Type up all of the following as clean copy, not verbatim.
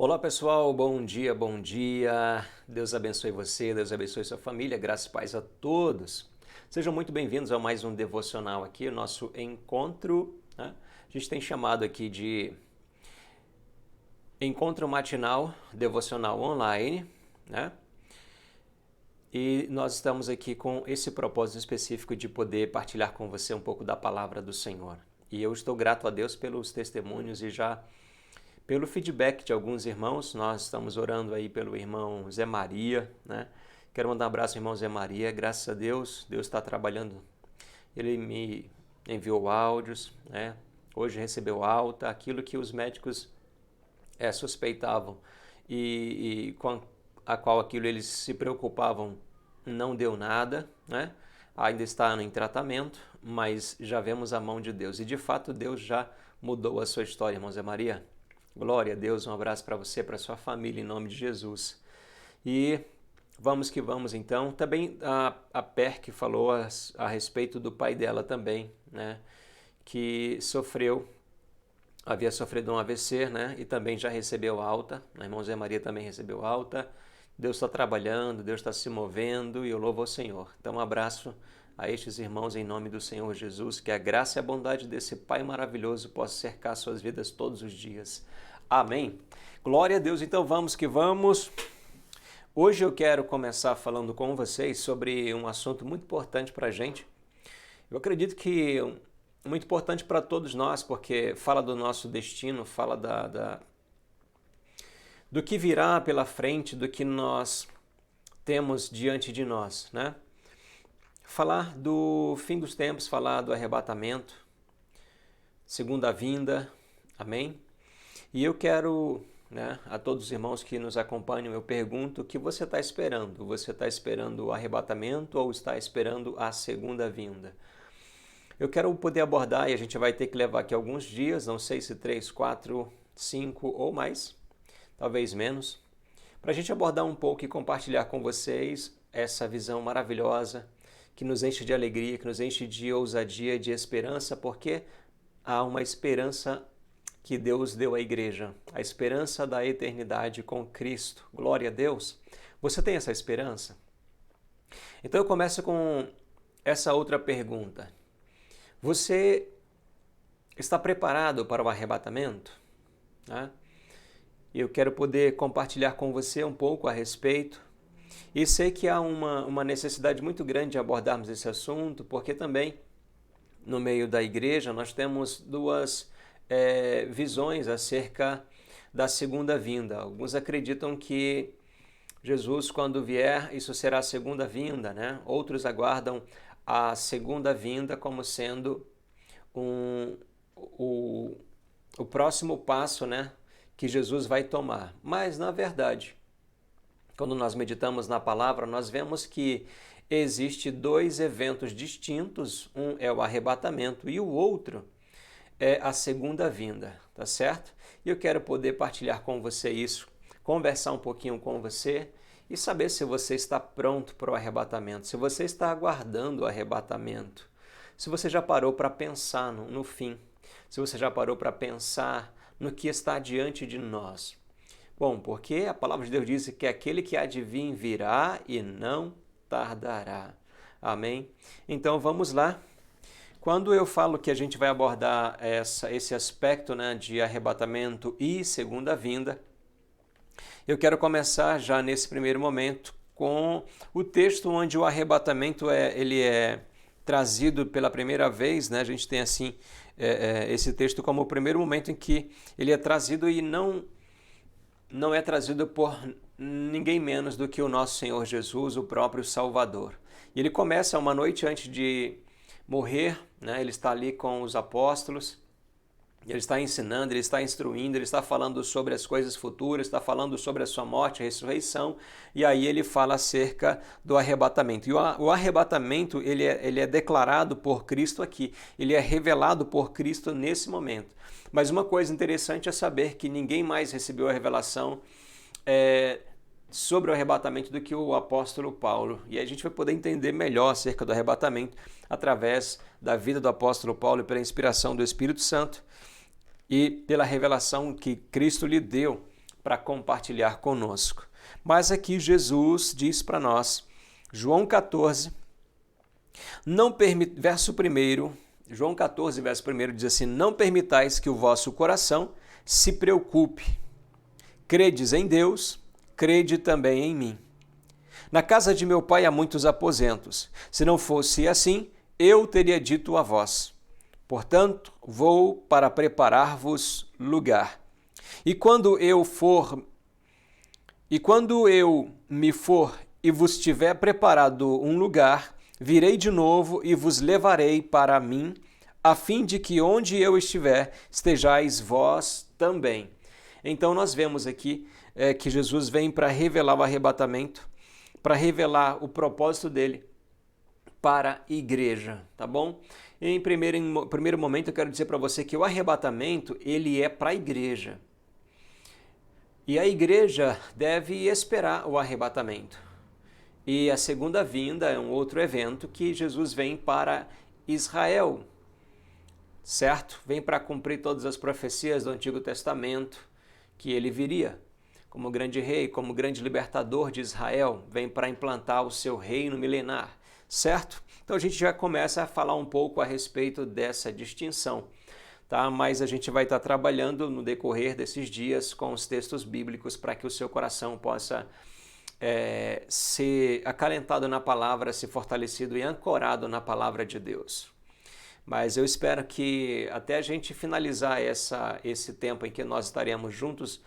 Olá pessoal, bom dia, bom dia. Deus abençoe você, Deus abençoe sua família, graça e paz a todos. Sejam muito bem-vindos a mais um devocional aqui, o nosso encontro, né? A gente tem chamado aqui de encontro matinal devocional online, né? E nós estamos aqui com esse propósito específico de poder partilhar com você um pouco da palavra do Senhor. E eu estou grato a Deus pelos testemunhos e já pelo feedback de alguns irmãos. Nós estamos orando aí pelo irmão Zé Maria, né? Quero mandar um abraço ao irmão Zé Maria, graças a Deus, Deus está trabalhando. Ele me enviou áudios, né? Hoje recebeu alta, aquilo que os médicos suspeitavam e com a qual aquilo eles se preocupavam não deu nada, né? Ainda está em tratamento, mas já vemos a mão de Deus. E de fato Deus já mudou a sua história, irmão Zé Maria. Glória a Deus, um abraço para você, para sua família, em nome de Jesus. E vamos que vamos então. Também a PERC falou a respeito do pai dela também, né? Que havia sofrido um AVC, né? E também já recebeu alta. A irmã Zé Maria também recebeu alta. Deus está trabalhando, Deus está se movendo e eu louvo ao Senhor. Então um abraço a estes irmãos em nome do Senhor Jesus, que a graça e a bondade desse Pai maravilhoso possa cercar suas vidas todos os dias. Amém. Glória a Deus. Então vamos que vamos. Hoje eu quero começar falando com vocês sobre um assunto muito importante para a gente. Eu acredito que muito importante para todos nós, porque fala do nosso destino, fala do que virá pela frente, do que nós temos diante de nós, né? Falar do fim dos tempos, falar do arrebatamento, segunda vinda, amém? E eu quero, né, a todos os irmãos que nos acompanham, eu pergunto o que você está esperando? Você está esperando o arrebatamento ou está esperando a segunda vinda? Eu quero poder abordar, e a gente vai ter que levar aqui alguns dias, não sei se 3, 4, 5 ou mais, talvez menos, para a gente abordar um pouco e compartilhar com vocês essa visão maravilhosa que nos enche de alegria, que nos enche de ousadia, de esperança, porque há uma esperança que Deus deu à igreja, a esperança da eternidade com Cristo. Glória a Deus. Você tem essa esperança? Então eu começo com essa outra pergunta. Você está preparado para o arrebatamento? Eu quero poder compartilhar com você um pouco a respeito. E sei que há uma necessidade muito grande de abordarmos esse assunto, porque também no meio da igreja nós temos duas visões acerca da segunda vinda. Alguns acreditam que Jesus, quando vier, isso será a segunda vinda, né? Outros aguardam a segunda vinda como sendo o próximo passo, né, que Jesus vai tomar. Mas, na verdade, quando nós meditamos na palavra, nós vemos que existe dois eventos distintos. Um é o arrebatamento e o outro é a segunda vinda, tá certo? E eu quero poder partilhar com você isso, conversar um pouquinho com você e saber se você está pronto para o arrebatamento, se você está aguardando o arrebatamento, se você já parou para pensar no fim, se você já parou para pensar no que está diante de nós. Bom, porque a palavra de Deus diz que aquele que há de vir virá e não tardará. Amém? Então vamos lá. Quando eu falo que a gente vai abordar esse aspecto, né, de arrebatamento e segunda vinda, eu quero começar já nesse primeiro momento com o texto onde o arrebatamento ele é trazido pela primeira vez, né? A gente tem assim esse texto como o primeiro momento em que ele é trazido e não é trazido por ninguém menos do que o nosso Senhor Jesus, o próprio Salvador. E ele começa uma noite antes de morrer, né? Ele está ali com os apóstolos, ele está ensinando, ele está instruindo, ele está falando sobre as coisas futuras, está falando sobre a sua morte, a ressurreição, e aí ele fala acerca do arrebatamento. E o arrebatamento ele é declarado por Cristo aqui, ele é revelado por Cristo nesse momento. Mas uma coisa interessante é saber que ninguém mais recebeu a revelação sobre o arrebatamento do que o apóstolo Paulo. E a gente vai poder entender melhor acerca do arrebatamento através da vida do apóstolo Paulo e pela inspiração do Espírito Santo e pela revelação que Cristo lhe deu para compartilhar conosco. Mas aqui Jesus diz para nós, João 14, verso 1, João 14, verso 1 diz assim, não permitais que o vosso coração se preocupe. Credes em Deus, crede também em mim. Na casa de meu pai há muitos aposentos. Se não fosse assim, eu teria dito a vós. Portanto, vou para preparar-vos lugar. E quando eu me for e vos tiver preparado um lugar, virei de novo e vos levarei para mim, a fim de que onde eu estiver, estejais vós também. Então nós vemos aqui que Jesus vem para revelar o arrebatamento, para revelar o propósito dele para a igreja, tá bom? Em primeiro momento eu quero dizer para você que o arrebatamento ele é para a igreja. E a igreja deve esperar o arrebatamento. E a segunda vinda é um outro evento que Jesus vem para Israel, certo? Vem para cumprir todas as profecias do Antigo Testamento, que ele viria como grande rei, como grande libertador de Israel, vem para implantar o seu reino milenar, certo? Então a gente já começa a falar um pouco a respeito dessa distinção, tá? Mas a gente vai estar trabalhando no decorrer desses dias com os textos bíblicos para que o seu coração possa ser acalentado na palavra, ser fortalecido e ancorado na palavra de Deus. Mas eu espero que até a gente finalizar esse tempo em que nós estaremos juntos,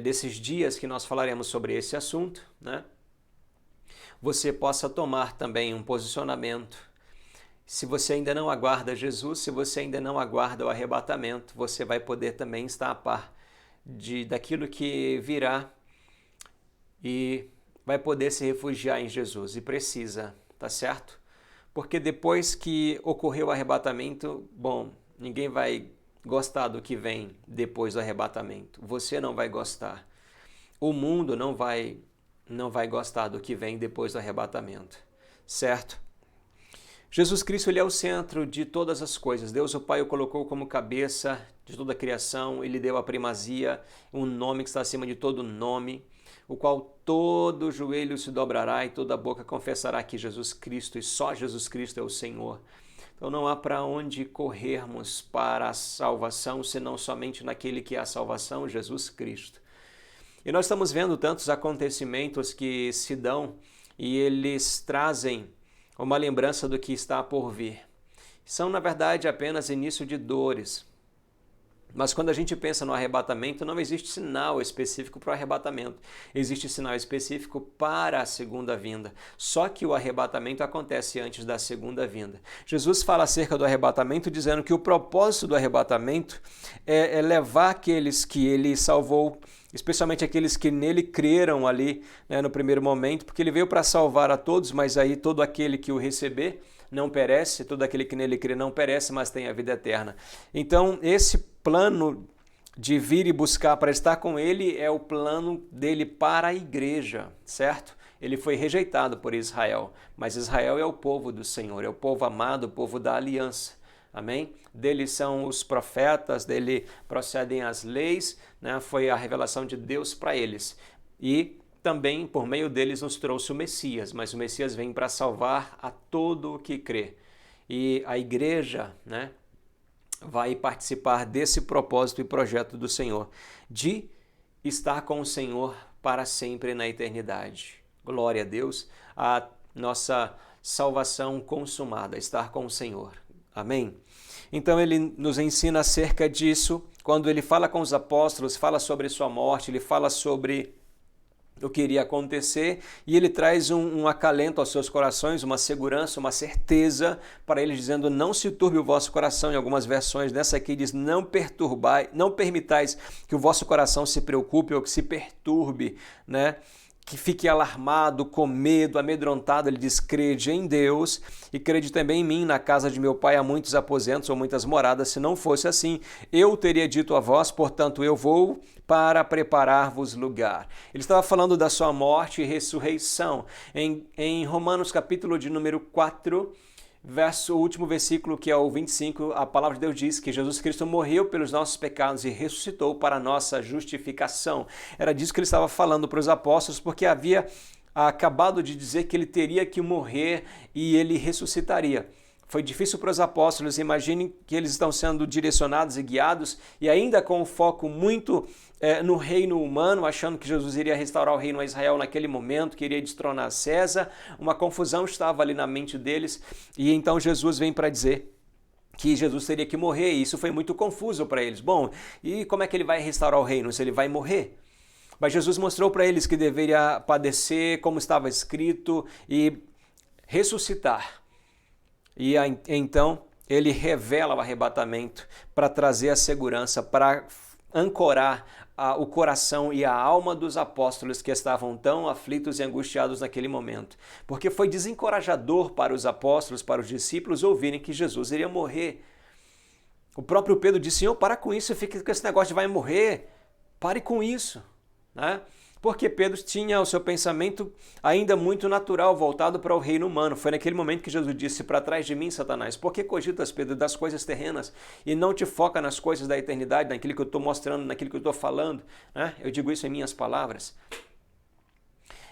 desses dias que nós falaremos sobre esse assunto, né? Você possa tomar também um posicionamento. Se você ainda não aguarda Jesus, se você ainda não aguarda o arrebatamento, você vai poder também estar a par daquilo que virá e vai poder se refugiar em Jesus. E precisa, tá certo? Porque depois que ocorreu o arrebatamento, ninguém vai gostar do que vem depois do arrebatamento. Você não vai gostar. O mundo não vai gostar do que vem depois do arrebatamento, certo? Jesus Cristo ele é o centro de todas as coisas. Deus o Pai o colocou como cabeça de toda a criação, ele deu a primazia, um nome que está acima de todo nome, o qual todo joelho se dobrará e toda boca confessará que Jesus Cristo e só Jesus Cristo é o Senhor. Então não há para onde corrermos para a salvação, senão somente naquele que é a salvação, Jesus Cristo. E nós estamos vendo tantos acontecimentos que se dão e eles trazem uma lembrança do que está por vir. São, na verdade, apenas início de dores. Mas quando a gente pensa no arrebatamento, não existe sinal específico para o arrebatamento. Existe sinal específico para a segunda vinda. Só que o arrebatamento acontece antes da segunda vinda. Jesus fala acerca do arrebatamento, dizendo que o propósito do arrebatamento é levar aqueles que ele salvou, especialmente aqueles que nele creram ali, né, no primeiro momento, porque ele veio para salvar a todos, mas aí todo aquele que o receber não perece, todo aquele que nele crê não perece, mas tem a vida eterna. Então, esse plano de vir e buscar para estar com ele é o plano dele para a igreja, certo? Ele foi rejeitado por Israel, mas Israel é o povo do Senhor, é o povo amado, o povo da aliança. Amém? Dele são os profetas, dele procedem as leis, né? Foi a revelação de Deus para eles. E também, por meio deles, nos trouxe o Messias, mas o Messias vem para salvar a todo o que crê. E a igreja, né, vai participar desse propósito e projeto do Senhor, de estar com o Senhor para sempre na eternidade. Glória a Deus, a nossa salvação consumada, estar com o Senhor. Amém? Então ele nos ensina acerca disso, quando ele fala com os apóstolos, fala sobre sua morte, ele fala sobre o que iria acontecer e ele traz um acalento aos seus corações, uma segurança, uma certeza para eles, dizendo: não se turbe o vosso coração. Em algumas versões, nessa aqui diz: não permitais que o vosso coração se preocupe ou que se perturbe, né? Que fique alarmado, com medo, amedrontado. Ele diz: crede em Deus e crede também em mim. Na casa de meu pai há muitos aposentos ou muitas moradas. Se não fosse assim, eu teria dito a vós, portanto eu vou para preparar-vos lugar. Ele estava falando da sua morte e ressurreição. Em Romanos capítulo de número 4, o último versículo, que é o 25, a palavra de Deus diz que Jesus Cristo morreu pelos nossos pecados e ressuscitou para a nossa justificação. Era disso que ele estava falando para os apóstolos, porque havia acabado de dizer que ele teria que morrer e ele ressuscitaria. Foi difícil para os apóstolos, imaginem que eles estão sendo direcionados e guiados e ainda com o foco muito no reino humano, achando que Jesus iria restaurar o reino a Israel naquele momento, que iria destronar César. Uma confusão estava ali na mente deles e então Jesus vem para dizer que Jesus teria que morrer e isso foi muito confuso para eles. Bom, e como é que ele vai restaurar o reino se ele vai morrer? Mas Jesus mostrou para eles que deveria padecer como estava escrito e ressuscitar. E então ele revela o arrebatamento para trazer a segurança, para ancorar o coração e a alma dos apóstolos que estavam tão aflitos e angustiados naquele momento. Porque foi desencorajador para os apóstolos, para os discípulos ouvirem que Jesus iria morrer. O próprio Pedro disse: Senhor, para com isso, fica com esse negócio de vai morrer. Pare com isso. Né? Porque Pedro tinha o seu pensamento ainda muito natural, voltado para o reino humano. Foi naquele momento que Jesus disse: para trás de mim, Satanás, por que cogitas, Pedro, das coisas terrenas e não te foca nas coisas da eternidade, naquilo que eu estou mostrando, naquilo que eu estou falando? Né? Eu digo isso em minhas palavras.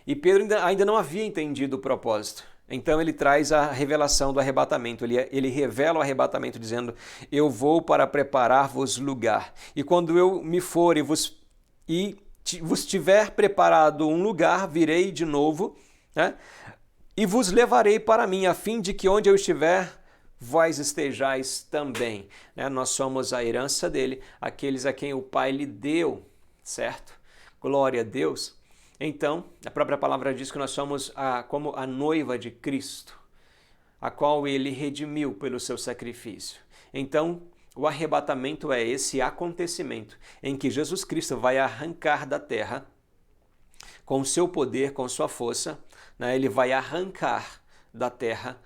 E Pedro ainda não havia entendido o propósito. Então ele traz a revelação do arrebatamento, ele revela o arrebatamento dizendo: eu vou para preparar-vos lugar. E quando eu me for e vos tiver preparado um lugar, virei de novo, né? E vos levarei para mim, a fim de que onde eu estiver, vós estejais também. Né? Nós somos a herança dele, aqueles a quem o Pai lhe deu, certo? Glória a Deus. Então, a própria palavra diz que nós somos como a noiva de Cristo, a qual ele redimiu pelo seu sacrifício. Então, o arrebatamento é esse acontecimento em que Jesus Cristo vai arrancar da terra, com o seu poder, com sua força, né? Ele vai arrancar da terra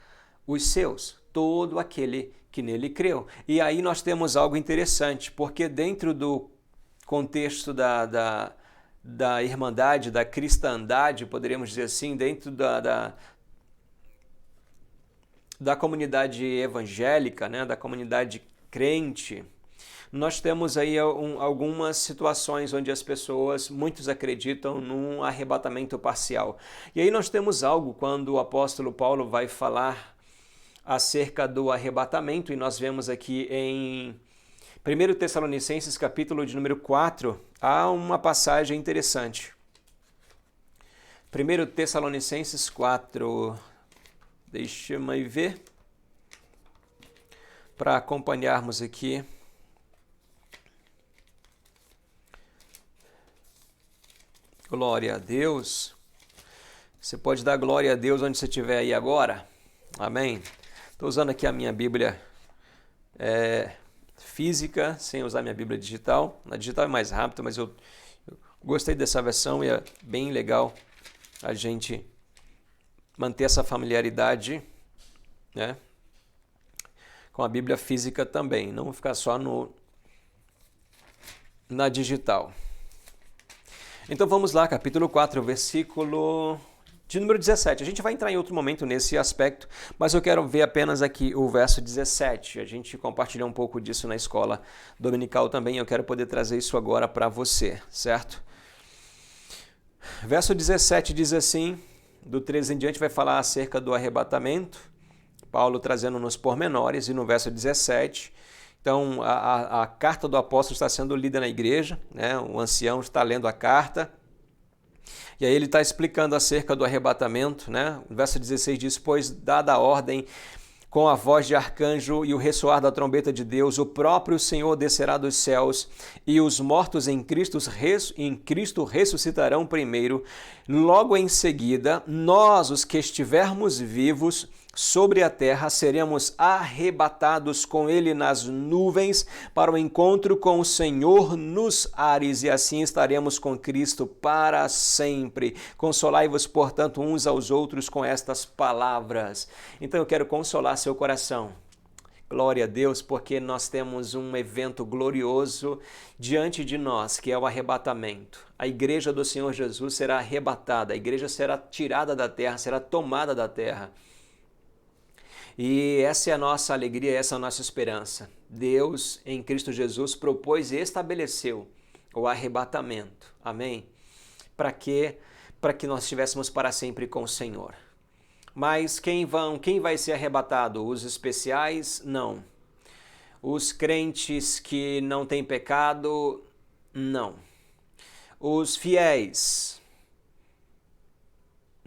os seus, todo aquele que nele creu. E aí nós temos algo interessante, porque dentro do contexto da irmandade, da cristandade, poderíamos dizer assim, dentro da comunidade evangélica, né? Da comunidade crente, nós temos aí algumas situações onde as pessoas, muitos acreditam num arrebatamento parcial. E aí nós temos algo quando o apóstolo Paulo vai falar acerca do arrebatamento, e nós vemos aqui em 1 Tessalonicenses, capítulo de número 4, há uma passagem interessante. 1 Tessalonicenses 4, deixa-me ver, para acompanharmos aqui. Glória a Deus. Você pode dar glória a Deus onde você estiver aí agora? Amém? Estou usando aqui a minha Bíblia física, sem usar minha Bíblia digital. Na digital é mais rápido, mas eu gostei dessa versão e é bem legal a gente manter essa familiaridade, né, com a Bíblia física também, não ficar só na digital. Então vamos lá, capítulo 4, versículo de número 17. A gente vai entrar em outro momento nesse aspecto, mas eu quero ver apenas aqui o verso 17. A gente compartilhou um pouco disso na escola dominical também, eu quero poder trazer isso agora para você, certo? Verso 17 diz assim, do 13 em diante vai falar acerca do arrebatamento, Paulo trazendo nos pormenores, e no verso 17, então a carta do apóstolo está sendo lida na igreja, né? O ancião está lendo a carta, e aí ele está explicando acerca do arrebatamento, né? O verso 16 diz: pois dada a ordem com a voz de arcanjo e o ressoar da trombeta de Deus, o próprio Senhor descerá dos céus, e os mortos em Cristo ressuscitarão primeiro. Logo em seguida, nós, os que estivermos vivos sobre a terra, seremos arrebatados com ele nas nuvens para o encontro com o Senhor nos ares, e assim estaremos com Cristo para sempre. Consolai-vos, portanto, uns aos outros com estas palavras. Então eu quero consolar seu coração. Glória a Deus, porque nós temos um evento glorioso diante de nós, que é o arrebatamento. A igreja do Senhor Jesus será arrebatada, a igreja será tirada da terra, será tomada da terra. E essa é a nossa alegria, essa é a nossa esperança. Deus, em Cristo Jesus, propôs e estabeleceu o arrebatamento. Amém? Para quê? Para que nós estivéssemos para sempre com o Senhor. Mas quem vai ser arrebatado? Os especiais? Não. Os crentes que não têm pecado? Não. Os fiéis?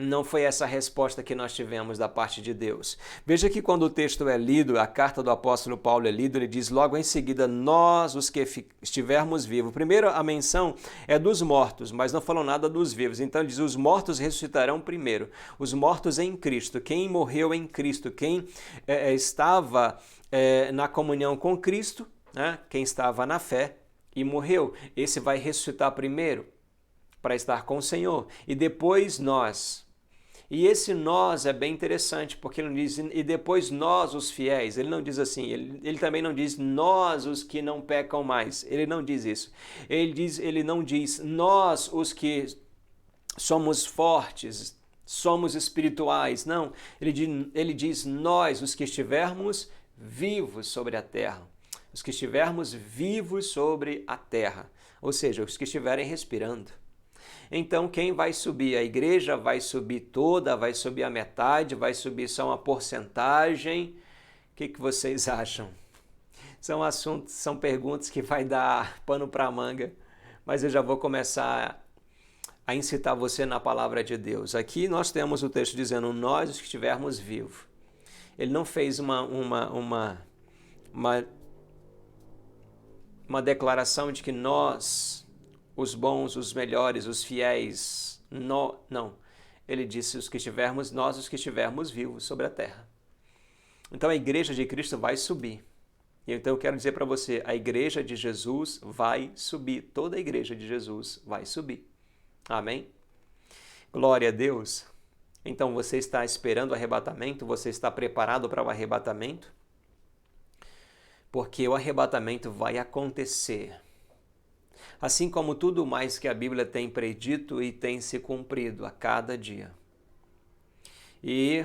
Não foi essa a resposta que nós tivemos da parte de Deus. Veja que quando o texto é lido, a carta do apóstolo Paulo é lida, ele diz logo em seguida, nós os que estivermos vivos. Primeiro a menção é dos mortos, mas não falou nada dos vivos. Então ele diz, os mortos ressuscitarão primeiro. Os mortos em Cristo, quem morreu em Cristo, quem estava na comunhão com Cristo, né? Quem estava na fé e morreu, esse vai ressuscitar primeiro para estar com o Senhor. E depois nós. E esse nós é bem interessante, porque ele não diz, e depois nós os fiéis, ele não diz assim, ele também não diz nós os que não pecam mais, ele não diz isso. Ele não diz nós os que somos fortes, somos espirituais, não. Ele diz nós os que estivermos vivos sobre a terra, os que estivermos vivos sobre a terra, ou seja, os que estiverem respirando. Então, quem vai subir? A igreja vai subir toda, vai subir a metade, vai subir só uma porcentagem? O que vocês acham? São perguntas que vai dar pano para manga, mas eu já vou começar a incitar você na palavra de Deus. Aqui nós temos o texto dizendo, nós os que estivermos vivos. Ele não fez uma declaração de que nós, os bons, os melhores, os fiéis, não. Ele disse nós os que estivermos vivos sobre a terra. Então a igreja de Cristo vai subir. E então eu quero dizer para você, a igreja de Jesus vai subir. Toda a igreja de Jesus vai subir. Amém? Glória a Deus. Então você está esperando o arrebatamento? Você está preparado para o arrebatamento? Porque o arrebatamento vai acontecer. Assim como tudo mais que a Bíblia tem predito e tem se cumprido a cada dia. E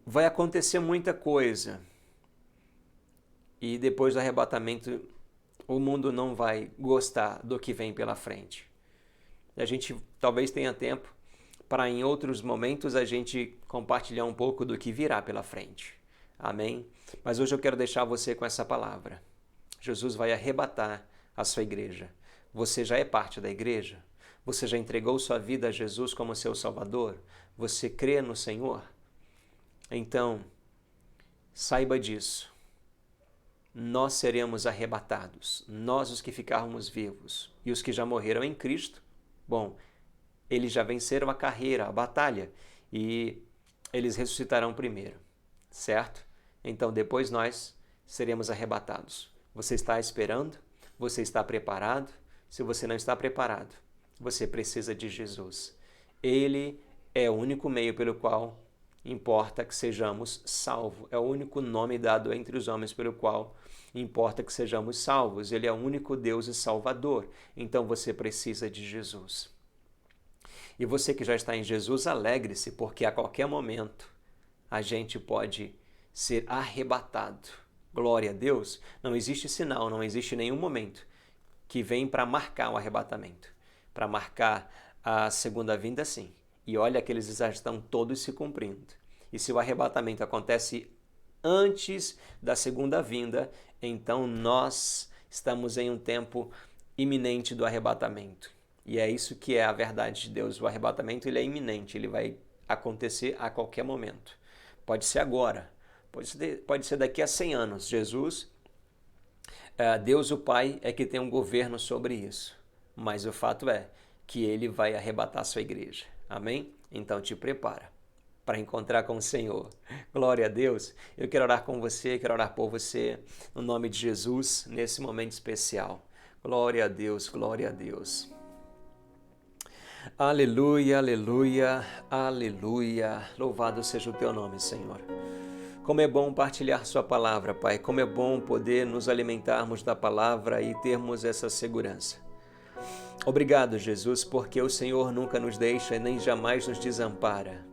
vai acontecer muita coisa. E depois do arrebatamento, o mundo não vai gostar do que vem pela frente. A gente talvez tenha tempo para em outros momentos a gente compartilhar um pouco do que virá pela frente. Amém? Mas hoje eu quero deixar você com essa palavra. Jesus vai arrebatar a sua igreja. Você já é parte da igreja? Você já entregou sua vida a Jesus como seu Salvador? Você crê no Senhor? Então, saiba disso. Nós seremos arrebatados, nós os que ficarmos vivos. E os que já morreram em Cristo, bom, eles já venceram a carreira, a batalha, e eles ressuscitarão primeiro, certo? Então, depois nós seremos arrebatados. Você está esperando? Você está preparado? Se você não está preparado, você precisa de Jesus. Ele é o único meio pelo qual importa que sejamos salvos. É o único nome dado entre os homens pelo qual importa que sejamos salvos. Ele é o único Deus e Salvador. Então você precisa de Jesus. E você que já está em Jesus, alegre-se, porque a qualquer momento a gente pode ser arrebatado. Glória a Deus. Não existe sinal, não existe nenhum momento que vem para marcar o arrebatamento. Para marcar a segunda vinda, sim. E olha que eles já estão todos se cumprindo. E se o arrebatamento acontece antes da segunda vinda, então nós estamos em um tempo iminente do arrebatamento. E é isso que é a verdade de Deus. O arrebatamento ele é iminente, ele vai acontecer a qualquer momento. Pode ser agora, pode ser daqui a 100 anos. Deus o Pai é que tem um governo sobre isso. Mas o fato é que ele vai arrebatar a sua igreja. Amém? Então te prepara para encontrar com o Senhor. Glória a Deus. Eu quero orar com você, quero orar por você, no nome de Jesus, nesse momento especial. Glória a Deus, glória a Deus. Aleluia, aleluia, aleluia. Louvado seja o teu nome, Senhor. Como é bom partilhar sua palavra, Pai. Como é bom poder nos alimentarmos da palavra e termos essa segurança. Obrigado, Jesus, porque o Senhor nunca nos deixa e nem jamais nos desampara.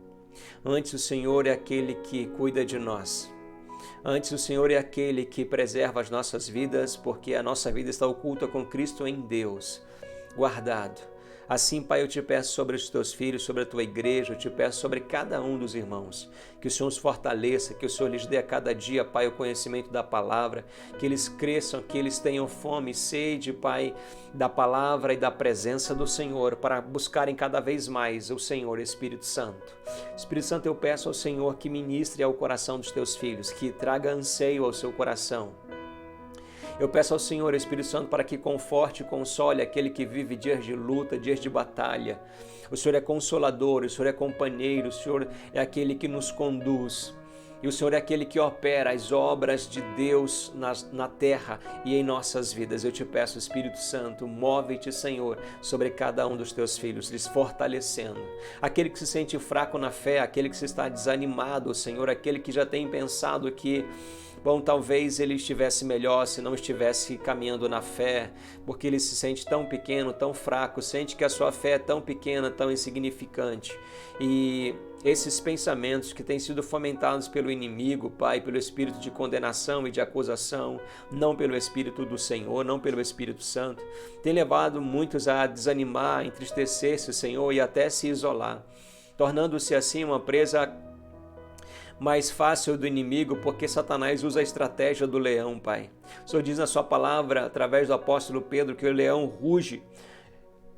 Antes o Senhor é aquele que cuida de nós. Antes o Senhor é aquele que preserva as nossas vidas, porque a nossa vida está oculta com Cristo em Deus, guardado. Assim, Pai, eu te peço sobre os teus filhos, sobre a tua igreja, eu te peço sobre cada um dos irmãos, que o Senhor os fortaleça, que o Senhor lhes dê a cada dia, Pai, o conhecimento da palavra, que eles cresçam, que eles tenham fome e sede, Pai, da palavra e da presença do Senhor, para buscarem cada vez mais o Senhor, Espírito Santo. Espírito Santo, eu peço ao Senhor que ministre ao coração dos teus filhos, que traga anseio ao seu coração. Eu peço ao Senhor, Espírito Santo, para que conforte e console aquele que vive dias de luta, dias de batalha. O Senhor é consolador, o Senhor é companheiro, o Senhor é aquele que nos conduz. E o Senhor é aquele que opera as obras de Deus na terra e em nossas vidas. Eu te peço, Espírito Santo, move-te, Senhor, sobre cada um dos teus filhos, lhes fortalecendo. Aquele que se sente fraco na fé, aquele que se está desanimado, Senhor, aquele que já tem pensado que bom, talvez ele estivesse melhor se não estivesse caminhando na fé, porque ele se sente tão pequeno, tão fraco, sente que a sua fé é tão pequena, tão insignificante. E esses pensamentos que têm sido fomentados pelo inimigo, Pai, pelo espírito de condenação e de acusação, não pelo Espírito do Senhor, não pelo Espírito Santo, tem levado muitos a desanimar, a entristecer-se, Senhor, e até se isolar, tornando-se assim uma presa mais fácil do inimigo, porque Satanás usa a estratégia do leão, Pai. O Senhor diz na sua palavra, através do apóstolo Pedro, que o leão ruge,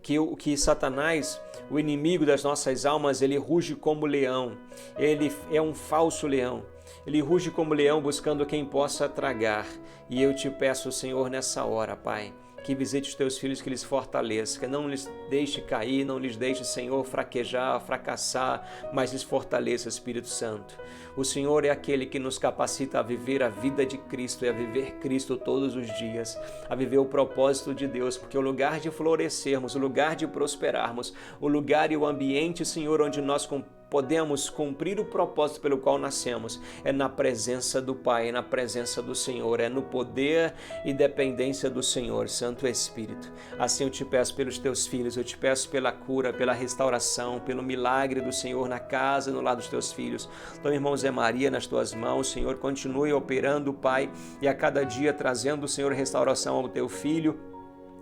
que Satanás, o inimigo das nossas almas, ele ruge como leão. Ele é um falso leão. Ele ruge como leão buscando quem possa tragar. E eu te peço, Senhor, nessa hora, Pai, que visite os teus filhos, que lhes fortaleça, que não lhes deixe cair, não lhes deixe, Senhor, fraquejar, fracassar, mas lhes fortaleça, Espírito Santo. O Senhor é aquele que nos capacita a viver a vida de Cristo e a viver Cristo todos os dias, a viver o propósito de Deus, porque o lugar de florescermos, o lugar de prosperarmos, o lugar e o ambiente, Senhor, onde nós podemos cumprir o propósito pelo qual nascemos, é na presença do Pai, é na presença do Senhor, é no poder e dependência do Senhor, Santo Espírito. Assim eu te peço pelos teus filhos, eu te peço pela cura, pela restauração, pelo milagre do Senhor na casa e no lar dos teus filhos. Toma, irmão Zé Maria, nas tuas mãos, Senhor, continue operando, Pai, e a cada dia trazendo, Senhor, restauração ao teu filho.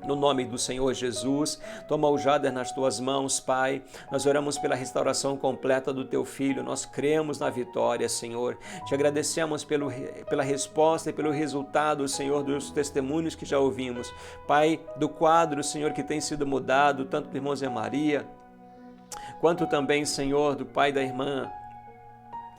No nome do Senhor Jesus, toma o Jader nas tuas mãos, Pai. Nós oramos pela restauração completa do teu filho. Nós cremos na vitória, Senhor. Te agradecemos pela resposta e pelo resultado, Senhor, dos testemunhos que já ouvimos. Pai, do quadro, Senhor, que tem sido mudado, tanto do irmão Zé Maria, quanto também, Senhor, do pai da irmã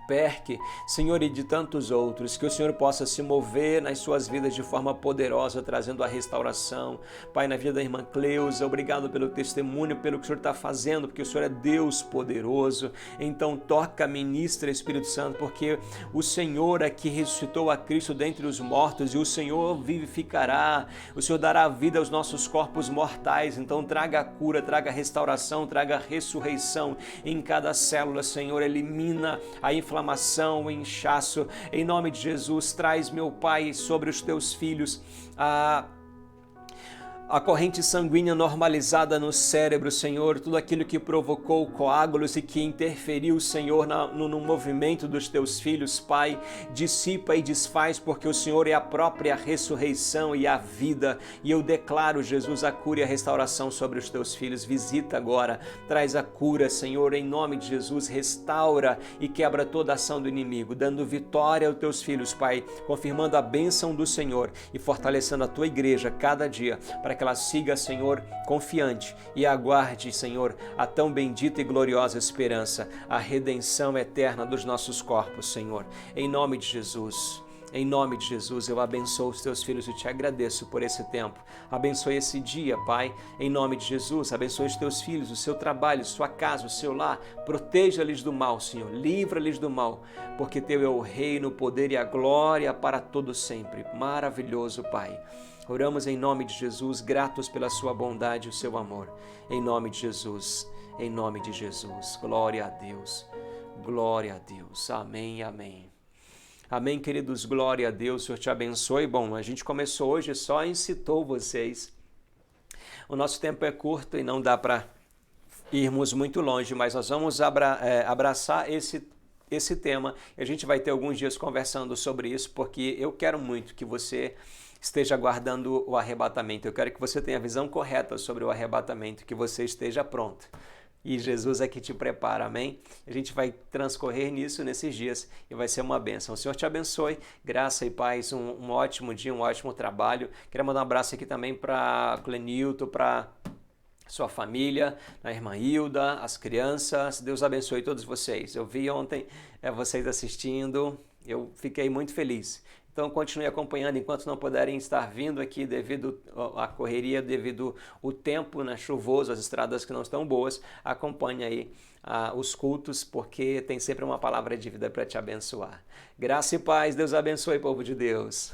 Perque, Senhor, e de tantos outros, que o Senhor possa se mover nas suas vidas de forma poderosa, trazendo a restauração. Pai, na vida da irmã Cleusa, obrigado pelo testemunho, pelo que o Senhor está fazendo, porque o Senhor é Deus poderoso. Então toca, ministra, Espírito Santo, porque o Senhor é que ressuscitou a Cristo dentre os mortos e o Senhor vivificará, o Senhor dará vida aos nossos corpos mortais. Então traga a cura, traga a restauração, traga a ressurreição em cada célula, Senhor, elimina a inflamação, o inchaço, em nome de Jesus. Traz, meu Pai, sobre os teus filhos a corrente sanguínea normalizada no cérebro, Senhor, tudo aquilo que provocou coágulos e que interferiu, Senhor, no movimento dos teus filhos, Pai, dissipa e desfaz, porque o Senhor é a própria ressurreição e a vida, e eu declaro, Jesus, a cura e a restauração sobre os teus filhos. Visita agora, traz a cura, Senhor, em nome de Jesus, restaura e quebra toda a ação do inimigo, dando vitória aos teus filhos, Pai, confirmando a bênção do Senhor e fortalecendo a tua igreja cada dia, para que ela siga, Senhor, confiante e aguarde, Senhor, a tão bendita e gloriosa esperança, a redenção eterna dos nossos corpos, Senhor. Em nome de Jesus. Em nome de Jesus, eu abençoo os teus filhos e te agradeço por esse tempo. Abençoe esse dia, Pai, em nome de Jesus. Abençoe os teus filhos, o seu trabalho, sua casa, o seu lar. Proteja-lhes do mal, Senhor. Livra-lhes do mal, porque teu é o reino, o poder e a glória para todo sempre. Maravilhoso, Pai. Oramos em nome de Jesus, gratos pela sua bondade e o seu amor. Em nome de Jesus, em nome de Jesus. Glória a Deus, glória a Deus. Amém, amém. Amém, queridos, glória a Deus, o Senhor te abençoe. Bom, a gente começou hoje, só incitou vocês. O nosso tempo é curto e não dá para irmos muito longe, mas nós vamos abraçar esse tema e a gente vai ter alguns dias conversando sobre isso, porque eu quero muito que você esteja aguardando o arrebatamento. Eu quero que você tenha a visão correta sobre o arrebatamento, que você esteja pronto. E Jesus é que te prepara, amém? A gente vai transcorrer nisso nesses dias e vai ser uma bênção. O Senhor te abençoe, graça e paz, um ótimo dia, um ótimo trabalho. Quero mandar um abraço aqui também para Clenilton, para sua família, a irmã Hilda, as crianças. Deus abençoe todos vocês. Eu vi ontem vocês assistindo, eu fiquei muito feliz. Então continue acompanhando enquanto não puderem estar vindo aqui devido à correria, devido ao tempo, né, chuvoso, as estradas que não estão boas. Acompanhe aí os cultos, porque tem sempre uma palavra de vida para te abençoar. Graça e paz, Deus abençoe, povo de Deus.